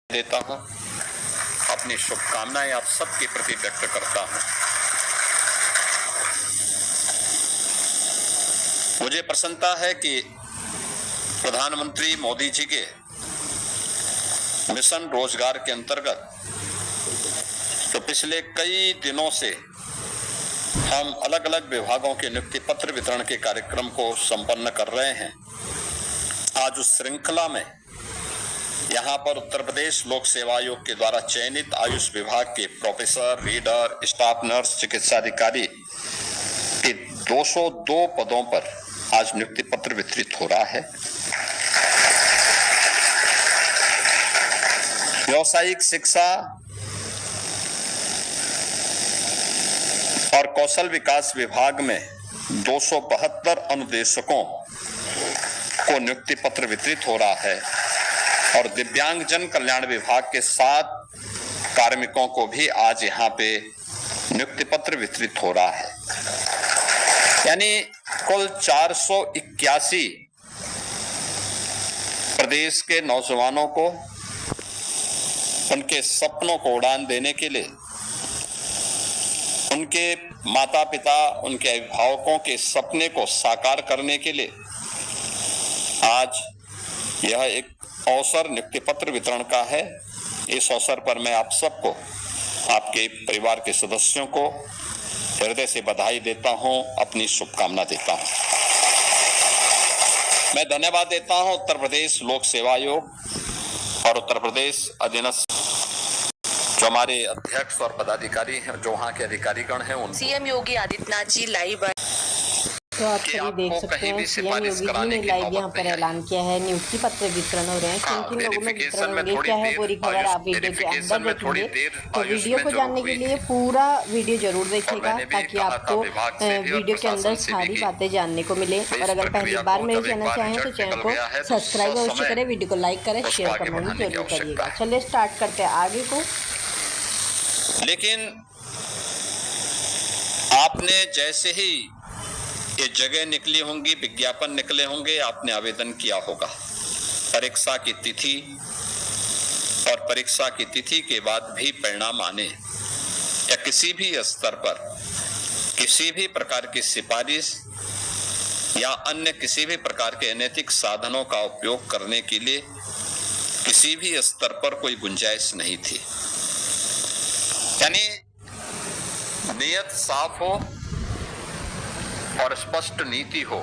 देता हूं, अपनी शुभकामनाएं आप सबके प्रति व्यक्त करता हूं। मुझे प्रसन्नता है कि प्रधानमंत्री मोदी जी के मिशन रोजगार के अंतर्गत तो पिछले कई दिनों से हम अलग अलग विभागों के नियुक्ति पत्र वितरण के कार्यक्रम को संपन्न कर रहे हैं। आज उस श्रृंखला में यहाँ पर उत्तर प्रदेश लोक सेवा आयोग के द्वारा चयनित आयुष विभाग के प्रोफेसर, रीडर, स्टाफ नर्स, चिकित्सा अधिकारी के 202 पदों पर आज नियुक्ति पत्र वितरित हो रहा है। व्यावसायिक शिक्षा और कौशल विकास विभाग में 272 अनुदेशकों को नियुक्ति पत्र वितरित हो रहा है और दिव्यांगजन कल्याण विभाग के 7 कार्मिकों को भी आज यहाँ पे नियुक्ति पत्र वितरित हो रहा है। यानी कुल 481 प्रदेश के नौजवानों को उनके सपनों को उड़ान देने के लिए, उनके माता पिता, उनके अभिभावकों के सपने को साकार करने के लिए आज यह एक अवसर नियुक्ति पत्र वितरण का है। इस अवसर पर मैं आप सबको, आपके परिवार के सदस्यों को हृदय से बधाई देता हूं, अपनी शुभकामना देता हूं। मैं धन्यवाद देता हूं उत्तर प्रदेश लोक सेवा आयोग और उत्तर प्रदेश अधीनस्थ जो हमारे अध्यक्ष और पदाधिकारी हैं, जो वहाँ के अधिकारीगण हैं, उनको। सीएम योगी आदित्यनाथ जी लाइव तो आप सभी देख सकते हैं सीएम योगी जी ने लाइव यहाँ पर ऐलान किया है, नियुक्ति पत्र वितरण हो रहे हैं। किन किन लोगों में वितरण होंगे, क्या है पूरी खबर आप वीडियो के अंदर देखेंगे। तो वीडियो को जानने के लिए पूरा वीडियो जरूर देखिएगा ताकि आपको वीडियो के अंदर सारी बातें जानने को मिले। और अगर पहली बार मेरे चैनल से आए हैं तो चैनल को सब्सक्राइब अवश्य करें, वीडियो को लाइक करें, शेयर कमेंट जरूर करिएगा। चलिए स्टार्ट करते हैं आगे को। लेकिन आपने जैसे ही ये जगह निकली होंगी, विज्ञापन निकले होंगे, आपने आवेदन किया होगा। परीक्षा की तिथि और परीक्षा की तिथि के बाद भी परिणाम आने या किसी भी स्तर पर किसी भी प्रकार की सिफारिश या अन्य किसी भी प्रकार के अनैतिक साधनों का उपयोग करने के लिए किसी भी स्तर पर कोई गुंजाइश नहीं थी। यानी नियत साफ हो और स्पष्ट नीति हो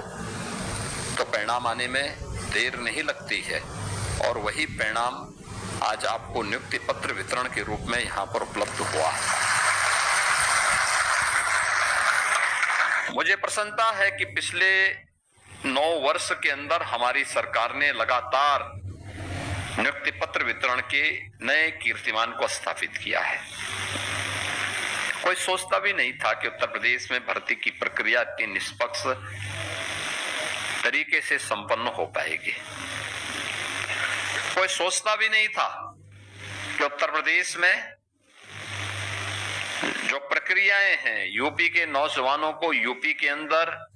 तो परिणाम आने में देर नहीं लगती है और वही परिणाम आज आपको नियुक्ति पत्र वितरण के रूप में यहां पर उपलब्ध हुआ है। मुझे प्रसन्नता है कि पिछले 9 वर्ष के अंदर हमारी सरकार ने लगातार नियुक्ति पत्र वितरण के नए कीर्तिमान को स्थापित किया है। कोई सोचता भी नहीं था कि उत्तर प्रदेश में भर्ती की प्रक्रिया इतनी निष्पक्ष तरीके से संपन्न हो पाएगी। कोई सोचता भी नहीं था कि उत्तर प्रदेश में जो प्रक्रियाएं हैं, यूपी के नौजवानों को यूपी के अंदर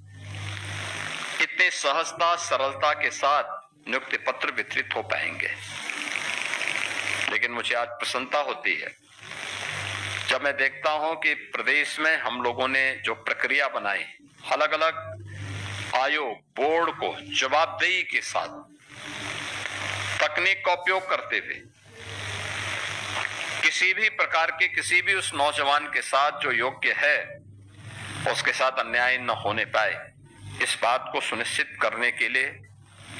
इतने सहजता, सरलता के साथ नियुक्ति पत्र वितरित हो पाएंगे। लेकिन मुझे आज प्रसन्नता होती है जब मैं देखता हूं कि प्रदेश में हम लोगों ने जो प्रक्रिया बनाई, अलग अलग आयोग, बोर्ड को जवाबदेही के साथ तकनीक का उपयोग करते हुए किसी भी प्रकार के किसी भी उस नौजवान के साथ जो योग्य है उसके साथ अन्याय न होने पाए, इस बात को सुनिश्चित करने के लिए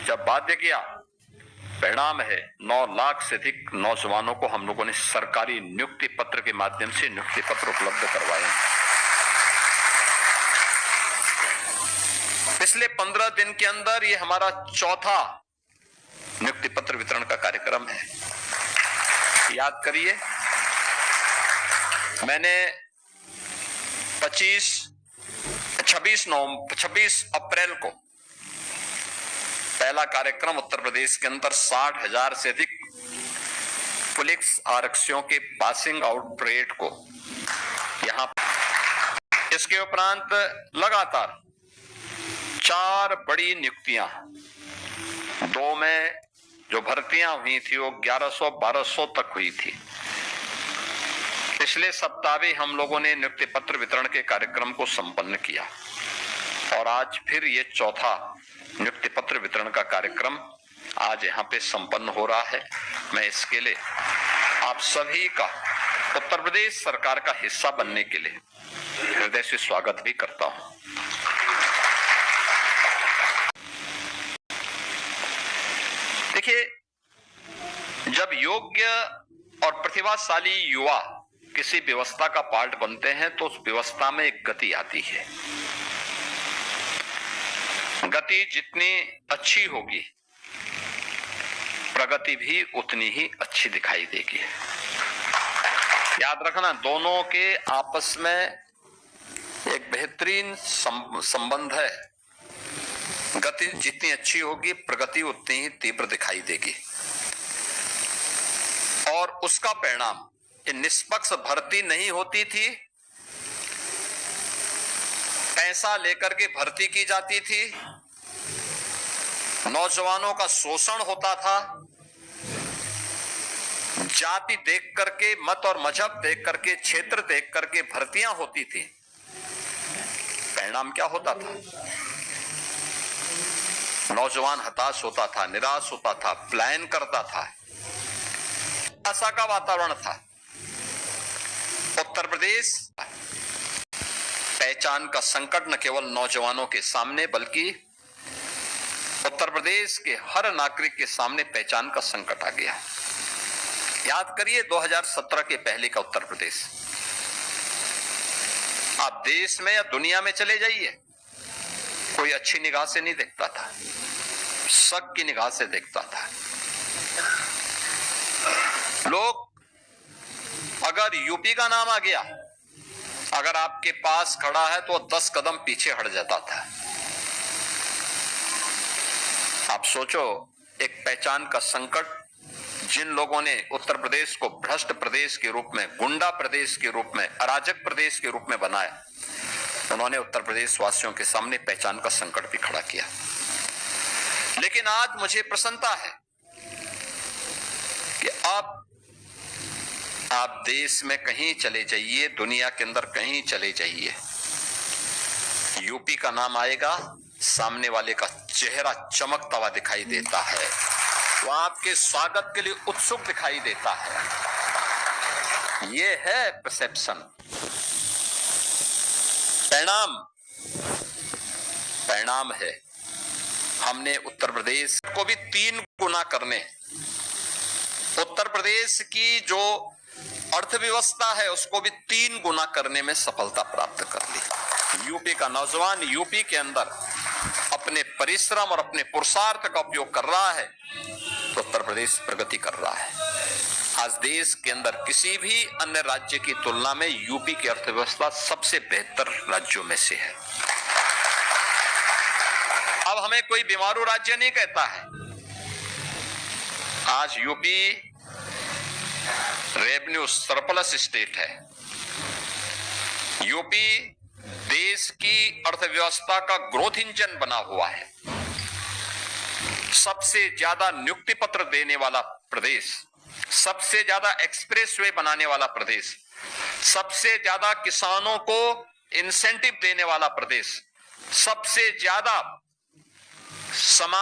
जब बाध्य किया, परिणाम है 9 लाख से अधिक नौजवानों को हम लोगों ने सरकारी नियुक्ति पत्र के माध्यम से नियुक्ति पत्र उपलब्ध करवाए। पिछले 15 दिन के अंदर ये हमारा चौथा नियुक्ति पत्र वितरण का कार्यक्रम है। याद करिए, मैंने 26 अप्रैल को पहला कार्यक्रम उत्तर प्रदेश के अंदर 60,000 से अधिक पुलिस आरक्षियों के पासिंग आउट परेड को यहां, इसके उपरांत लगातार 4 बड़ी नियुक्तियां, 2 में जो भर्तियां हुई थी वो 1100-1200 तक हुई थी। पिछले सप्ताह भी हम लोगों ने नियुक्ति पत्र वितरण के कार्यक्रम को संपन्न किया और आज फिर ये चौथा नियुक्ति पत्र वितरण का कार्यक्रम आज यहाँ पे संपन्न हो रहा है। मैं इसके लिए आप सभी का उत्तर प्रदेश सरकार का हिस्सा बनने के लिए हृदय से स्वागत भी करता हूं। देखिए, जब योग्य और प्रतिभाशाली युवा किसी व्यवस्था का पार्ट बनते हैं तो उस व्यवस्था में एक गति आती है। गति जितनी अच्छी होगी प्रगति भी उतनी ही अच्छी दिखाई देगी। याद रखना, दोनों के आपस में एक बेहतरीन संबंध है। गति जितनी अच्छी होगी प्रगति उतनी ही तीव्र दिखाई देगी और उसका परिणाम ये निष्पक्ष भर्ती नहीं होती थी, पैसा लेकर के भर्ती की जाती थी, नौजवानों का शोषण होता था, जाति देख करके, मत और मजहब देख करके, क्षेत्र देख करके भर्तियां होती थी। परिणाम क्या होता था? नौजवान हताश होता था, निराश होता था, पलायन करता था, आशा का वातावरण था। उत्तर प्रदेश पहचान का संकट न केवल नौजवानों के सामने बल्कि उत्तर प्रदेश के हर नागरिक के सामने पहचान का संकट आ गया। याद करिए 2017 के पहले का उत्तर प्रदेश। आप देश में या दुनिया में चले जाइए, कोई अच्छी निगाह से नहीं देखता था, शक की निगाह से देखता था। लोग, अगर यूपी का नाम आ गया, अगर आपके पास खड़ा है तो 10 कदम पीछे हट जाता था। आप सोचो, एक पहचान का संकट जिन लोगों ने उत्तर प्रदेश को भ्रष्ट प्रदेश के रूप में, गुंडा प्रदेश के रूप में, अराजक प्रदेश के रूप में बनाया, उन्होंने उत्तर प्रदेश वासियों के सामने पहचान का संकट भी खड़ा किया। लेकिन आज मुझे प्रसन्नता है कि आप देश में कहीं चले जाइए, दुनिया के अंदर कहीं चले जाइए, यूपी का नाम आएगा, सामने वाले का चेहरा चमकता हुआ दिखाई देता है, वो आपके स्वागत के लिए उत्सुक दिखाई देता है। ये है परसेप्शन। परिणाम है, हमने उत्तर प्रदेश को भी 3 गुना करने, उत्तर प्रदेश की जो अर्थव्यवस्था है उसको भी 3 गुना करने में सफलता प्राप्त कर ली। यूपी का नौजवान यूपी के अंदर अपने परिश्रम और अपने पुरुषार्थ का उपयोग कर रहा है तो उत्तर प्रदेश प्रगति कर रहा है। आज देश के अंदर किसी भी अन्य राज्य की तुलना में यूपी की अर्थव्यवस्था सबसे बेहतर राज्यों में से है। अब हमें कोई बीमारू राज्य नहीं कहता है। आज यूपी रेवेन्यू सरप्लस स्टेट है। यूपी देश की अर्थव्यवस्था का ग्रोथ इंजन बना हुआ है। सबसे ज्यादा नियुक्ति पत्र देने वाला प्रदेश, सबसे ज्यादा एक्सप्रेसवे बनाने वाला प्रदेश, सबसे ज्यादा किसानों को इंसेंटिव देने वाला प्रदेश, सबसे ज्यादा समाज